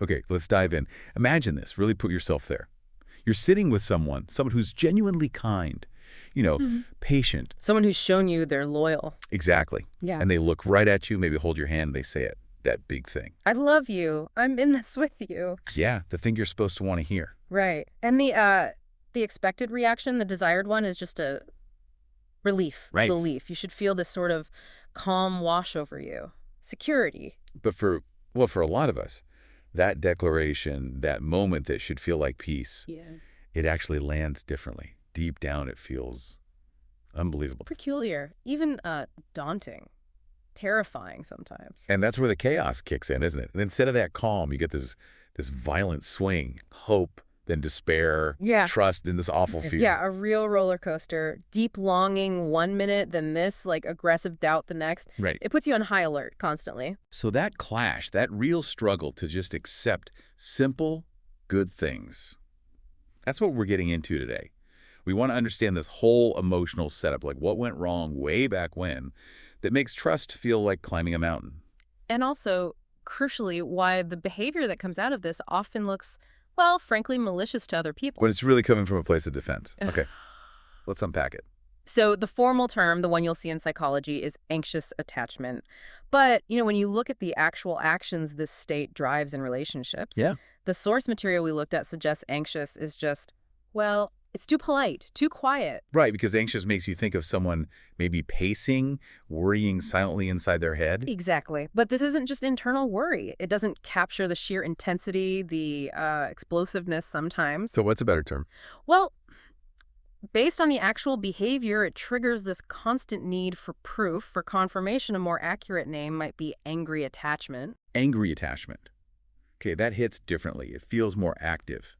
Okay, let's dive in. Imagine this. Really put yourself there. You're sitting with someone who's genuinely kind, you know, Mhm. patient. Someone who's shown you they're loyal. Exactly. Yeah. And they look right at you, maybe hold your hand, they say it, that big thing. I love you. I'm in this with you. Yeah, the thing you're supposed to want to hear. Right. And the expected reaction, the desired one, is just a relief. Right. Relief. You should feel this sort of calm wash over you. Security. But for a lot of us, that declaration, that moment that should feel like peace, Yeah. it actually lands differently. Deep down, it feels unbelievable. Peculiar. Even daunting. Terrifying sometimes. And that's where the chaos kicks in, isn't it? And instead of that calm, you get this violent swing, hope, then despair, Yeah. trust, and this awful fear. Yeah, a real roller coaster. Deep longing one minute, then this, like aggressive doubt the next. Right. It puts you on high alert constantly. So that clash, that real struggle to just accept simple, good things, that's what we're getting into today. We want to understand this whole emotional setup, like what went wrong way back when, that makes trust feel like climbing a mountain. And also, crucially, why the behavior that comes out of this often looks, well, frankly, malicious to other people. When it's really coming from a place of defense. Okay, let's unpack it. So the formal term, the one you'll see in psychology, is anxious attachment. But, when you look at the actual actions this state drives in relationships, Yeah. the source material we looked at suggests anxious is just, well, it's too polite, too quiet. Right, because anxious makes you think of someone maybe pacing, worrying silently inside their head. Exactly. But this isn't just internal worry. It doesn't capture the sheer intensity, the explosiveness sometimes. So what's a better term? Well, based on the actual behavior, it triggers this constant need for proof. For confirmation, a more accurate name might be angry attachment. Angry attachment. Okay, that hits differently. It feels more active.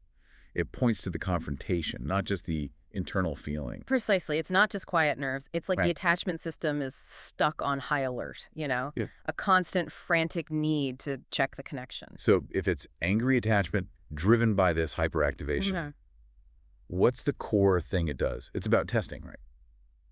It points to the confrontation, not just the internal feeling. Precisely. It's not just quiet nerves. It's like the Right. attachment system is stuck on high alert, Yeah. A constant frantic need to check the connection. So if it's angry attachment driven by this hyperactivation, Mhm. what's the core thing it does? It's about testing, right?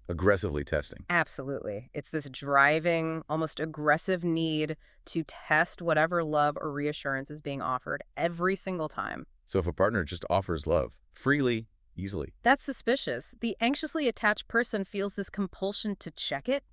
Aggressively testing. Absolutely. It's this driving, almost aggressive need to test whatever love or reassurance is being offered every single time. So if a partner just offers love freely, easily, That's suspicious. The anxiously attached person feels this compulsion to check it,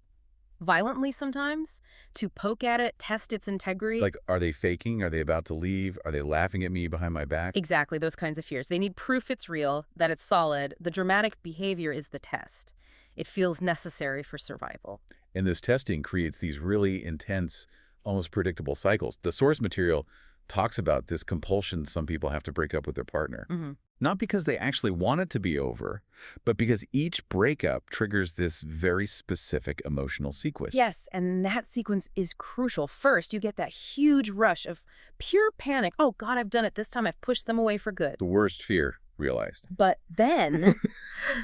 violently sometimes, to poke at it, test its integrity. like, are they faking? Are they about to leave? Are they laughing at me behind my back? Exactly, those kinds of fears. They need proof it's real, that it's solid. The dramatic behavior is the test. It feels necessary for survival. And this testing creates these really intense, almost predictable cycles. The source material talks about this compulsion some people have to break up with their partner. Mhm. Not because they actually want it to be over, but because each breakup triggers this very specific emotional sequence. Yes, and that sequence is crucial. First, you get that huge rush of pure panic. Oh, God, I've done it. This time I've pushed them away for good. The worst fear realized. But then,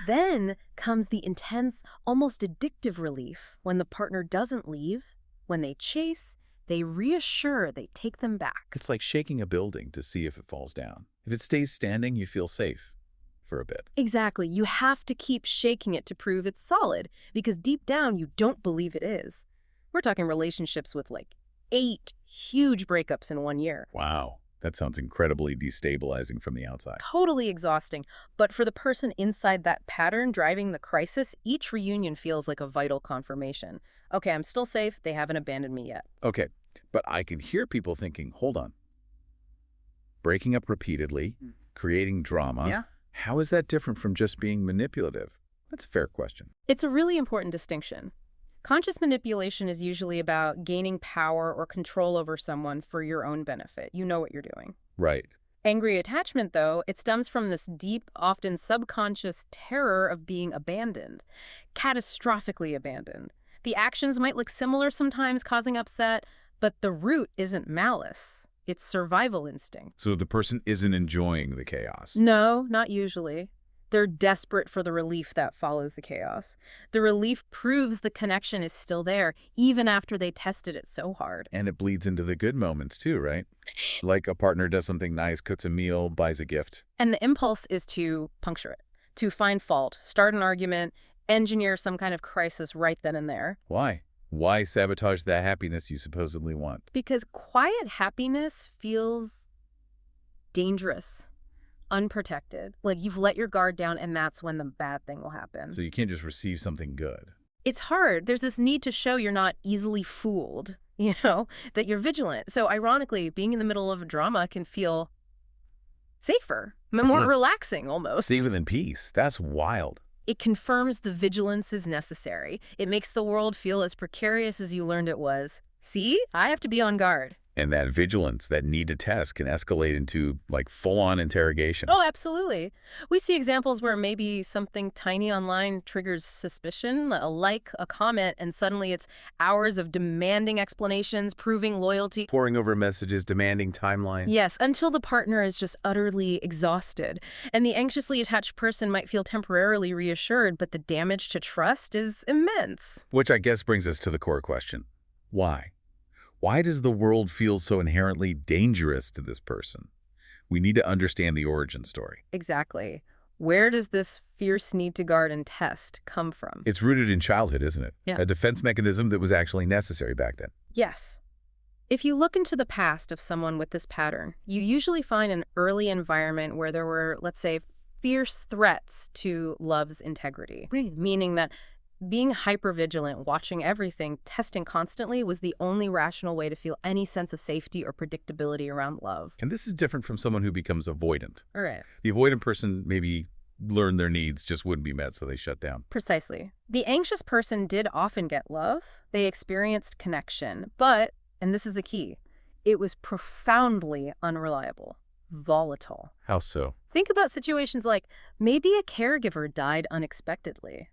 then comes the intense, almost addictive relief when the partner doesn't leave, when they chase, they reassure, they take them back. It's like shaking a building to see if it falls down. If it stays standing, you feel safe for a bit. Exactly. You have to keep shaking it to prove it's solid, because deep down you don't believe it is. We're talking relationships with like 8 huge breakups in 1 year. Wow, that sounds incredibly destabilizing from the outside. Totally exhausting. But for the person inside that pattern driving the crisis, each reunion feels like a vital confirmation. Okay, I'm still safe. They haven't abandoned me yet. Okay, but I can hear people thinking, hold on. Breaking up repeatedly, creating drama. Yeah. How is that different from just being manipulative? That's a fair question. It's a really important distinction. Conscious manipulation is usually about gaining power or control over someone for your own benefit. You know what you're doing. Right. Angry attachment, though, it stems from this deep, often subconscious terror of being abandoned, catastrophically abandoned. The actions might look similar sometimes, causing upset, but the root isn't malice. It's survival instinct. So the person isn't enjoying the chaos. No, not usually. They're desperate for the relief that follows the chaos. The relief proves the connection is still there, even after they tested it so hard. And it bleeds into the good moments too, right? Like a partner does something nice, cooks a meal, buys a gift. And the impulse is to puncture it, to find fault, start an argument, engineer some kind of crisis right then and there. Why? Why sabotage the happiness you supposedly want? Because quiet happiness feels dangerous, unprotected. Like you've let your guard down and that's when the bad thing will happen. So you can't just receive something good. It's hard. There's this need to show you're not easily fooled, that you're vigilant. So ironically, being in the middle of a drama can feel safer, more relaxing almost. Safer than peace. That's wild. It confirms the vigilance is necessary. It makes the world feel as precarious as you learned it was. See, I have to be on guard. And that vigilance, that need to test, can escalate into, like, full-on interrogations. Oh, absolutely. We see examples where maybe something tiny online triggers suspicion, a like, a comment, and suddenly it's hours of demanding explanations, proving loyalty. Poring over messages, demanding timeline. Yes, until the partner is just utterly exhausted. And the anxiously attached person might feel temporarily reassured, but the damage to trust is immense. Which I guess brings us to the core question. Why? Why does the world feel so inherently dangerous to this person? We need to understand the origin story. Exactly. Where does this fierce need to guard and test come from? It's rooted in childhood, isn't it? Yeah. A defense mechanism that was actually necessary back then. Yes. If you look into the past of someone with this pattern, you usually find an early environment where there were, let's say, fierce threats to love's integrity, meaning that being hypervigilant, watching everything, testing constantly was the only rational way to feel any sense of safety or predictability around love. And this is different from someone who becomes avoidant. All right. The avoidant person maybe learned their needs just wouldn't be met, so they shut down. Precisely. The anxious person did often get love. They experienced connection, but, and this is the key, it was profoundly unreliable, volatile. How so? Think about situations like maybe a caregiver died unexpectedly.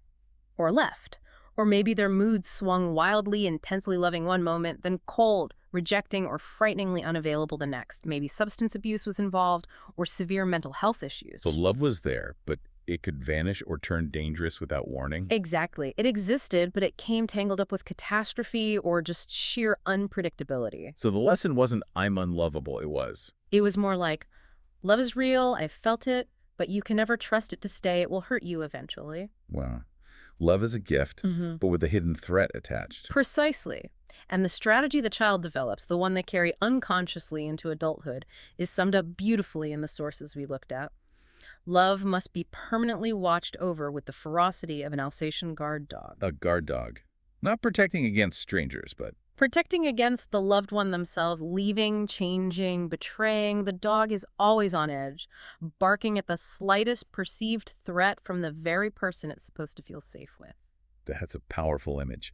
Or left. Or maybe their moods swung wildly, intensely loving one moment, then cold, rejecting, or frighteningly unavailable the next. Maybe substance abuse was involved, or severe mental health issues. So love was there, but it could vanish or turn dangerous without warning? Exactly. It existed, but it came tangled up with catastrophe or just sheer unpredictability. So the lesson wasn't, I'm unlovable, it was. It was more like, love is real, I've felt it, but you can never trust it to stay. It will hurt you eventually. Wow. Love is a gift, but with a hidden threat attached. Precisely. And the strategy the child develops, the one they carry unconsciously into adulthood, is summed up beautifully in the sources we looked at. Love must be permanently watched over with the ferocity of an Alsatian guard dog. A guard dog. Not protecting against strangers, but... Protecting against the loved one themselves, leaving, changing, betraying. The dog is always on edge, barking at the slightest perceived threat from the very person it's supposed to feel safe with. That's a powerful image.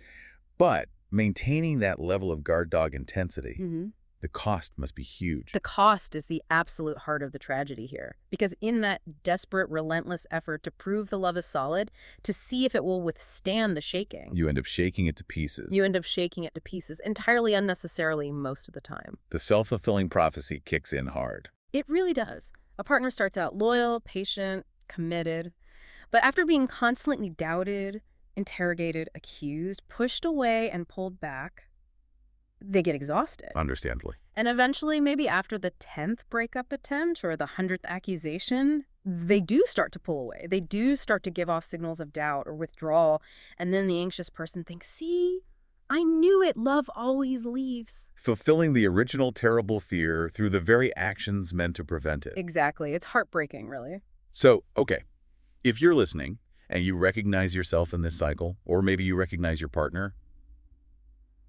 But maintaining that level of guard dog intensity, the cost must be huge. The cost is the absolute heart of the tragedy here. Because in that desperate, relentless effort to prove the love is solid, to see if it will withstand the shaking, You end up shaking it to pieces. you end up shaking it to pieces, entirely unnecessarily most of the time. The self-fulfilling prophecy kicks in hard. It really does. A partner starts out loyal, patient, committed. But after being constantly doubted, interrogated, accused, pushed away, and pulled back, they get exhausted. Understandably. And eventually, maybe after the 10th breakup attempt or the 100th accusation, they do start to pull away. They do start to give off signals of doubt or withdrawal. And then the anxious person thinks, see, I knew it. Love always leaves. Fulfilling the original terrible fear through the very actions meant to prevent it. Exactly. It's heartbreaking, really. So, okay, if you're listening and you recognize yourself in this cycle, or maybe you recognize your partner,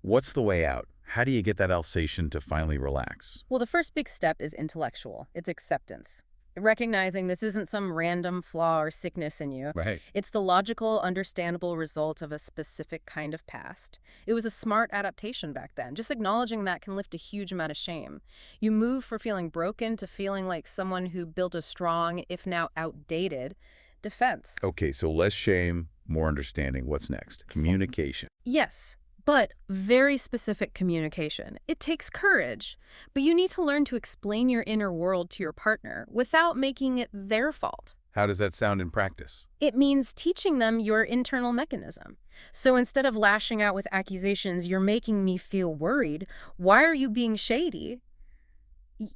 what's the way out? How do you get that Alsatian to finally relax? Well, the first big step is intellectual. It's acceptance. Recognizing this isn't some random flaw or sickness in you. Right. It's the logical, understandable result of a specific kind of past. It was a smart adaptation back then. Just acknowledging that can lift a huge amount of shame. You move from feeling broken to feeling like someone who built a strong, if now outdated, defense. Okay, so less shame, more understanding. What's next? Communication. Yes, but very specific communication. It takes courage, but you need to learn to explain your inner world to your partner without making it their fault. How does that sound in practice? It means teaching them your internal mechanism. So instead of lashing out with accusations, you're making me feel worried, why are you being shady?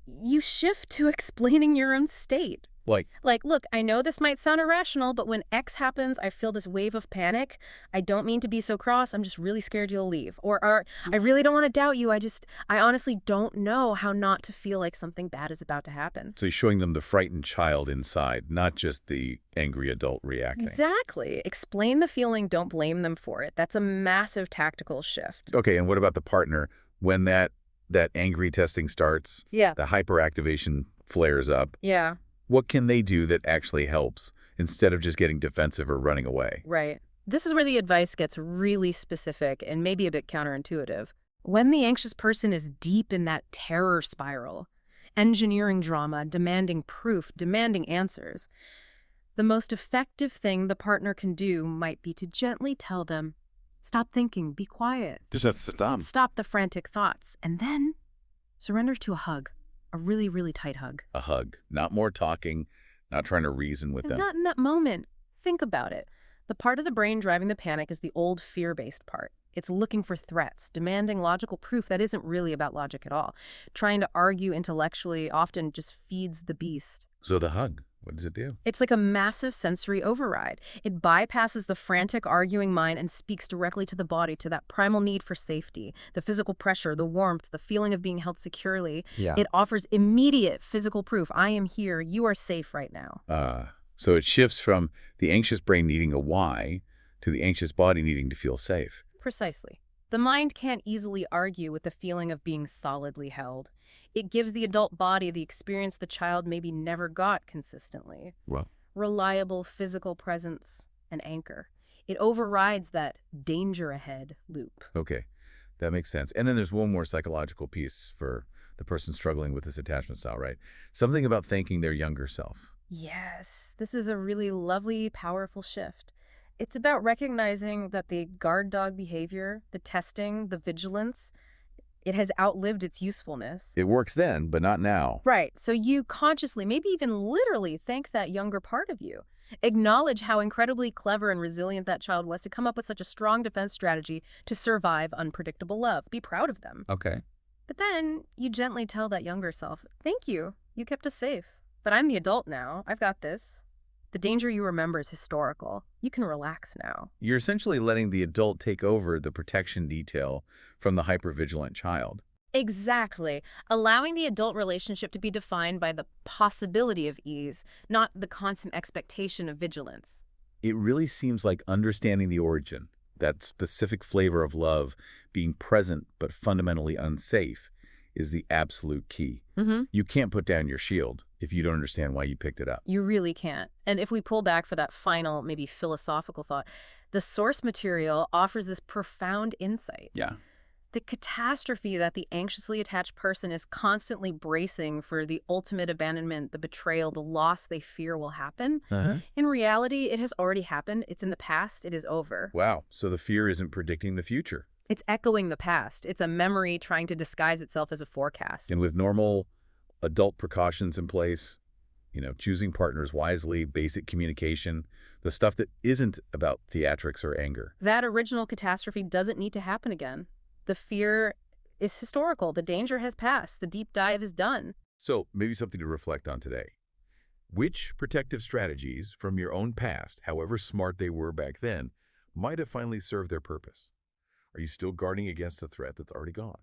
You shift to explaining your own state. Like, Like, look, I know this might sound irrational, but when X happens, I feel this wave of panic. I don't mean to be so cross. I'm just really scared you'll leave. Or I really don't want to doubt you. I honestly don't know how not to feel like something bad is about to happen. so he's showing them the frightened child inside, not just the angry adult reacting. Exactly. Explain the feeling, don't blame them for it. That's a massive tactical shift. Okay, and what about the partner? When that angry testing starts, Yeah. the hyperactivation flares up, Yeah, what can they do that actually helps instead of just getting defensive or running away? right. This is where the advice gets really specific and maybe a bit counterintuitive. When the anxious person is deep in that terror spiral, engineering drama, demanding proof, demanding answers, the most effective thing the partner can do might be to gently tell them, stop thinking, be quiet. Just stop. Stop the frantic thoughts, and then surrender to a hug, a really, really tight hug. A hug. Not more talking, not trying to reason with And them. not in that moment. Think about it. The part of the brain driving the panic is the old fear-based part. It's looking for threats, demanding logical proof that isn't really about logic at all. Trying to argue intellectually often just feeds the beast. So the hug, what does it do? It's like a massive sensory override. It bypasses the frantic arguing mind and speaks directly to the body, to that primal need for safety, the physical pressure, the warmth, the feeling of being held securely. Yeah. It offers immediate physical proof. I am here. You are safe right now. So it shifts from the anxious brain needing a why to the anxious body needing to feel safe. Precisely. The mind can't easily argue with the feeling of being solidly held. It gives the adult body the experience the child maybe never got consistently. Well, Reliable physical presence, an anchor. It overrides that danger ahead loop. okay, that makes sense. And then there's one more psychological piece for the person struggling with this attachment style, right? Something about thanking their younger self. Yes, this is a really lovely, powerful shift. It's about recognizing that the guard dog behavior, the testing, the vigilance, it has outlived its usefulness. It works then, but not now. Right. So you consciously, maybe even literally thank that younger part of you. Acknowledge how incredibly clever and resilient that child was to come up with such a strong defense strategy to survive unpredictable love. Be proud of them. Okay. But then you gently tell that younger self, thank you. You kept us safe. But I'm the adult now. I've got this. The danger you remember is historical. You can relax now. You're essentially letting the adult take over the protection detail from the hypervigilant child. Exactly. Allowing the adult relationship to be defined by the possibility of ease, not the constant expectation of vigilance. It really seems like understanding the origin, that specific flavor of love being present but fundamentally unsafe, is the absolute key. You can't put down your shield if you don't understand why you picked it up. You really can't. And if we pull back for that final, maybe philosophical thought, the source material offers this profound insight. Yeah. The catastrophe that the anxiously attached person is constantly bracing for, the ultimate abandonment, the betrayal, the loss they fear will happen. In reality, it has already happened. It's in the past. It is over. Wow. So the fear isn't predicting the future. It's echoing the past. It's a memory trying to disguise itself as a forecast. And with normal adult precautions in place, choosing partners wisely, basic communication, the stuff that isn't about theatrics or anger. That original catastrophe doesn't need to happen again. The fear is historical. The danger has passed. The deep dive is done. So maybe something to reflect on today. Which protective strategies from your own past, however smart they were back then, might have finally served their purpose? Are you still guarding against a threat that's already gone?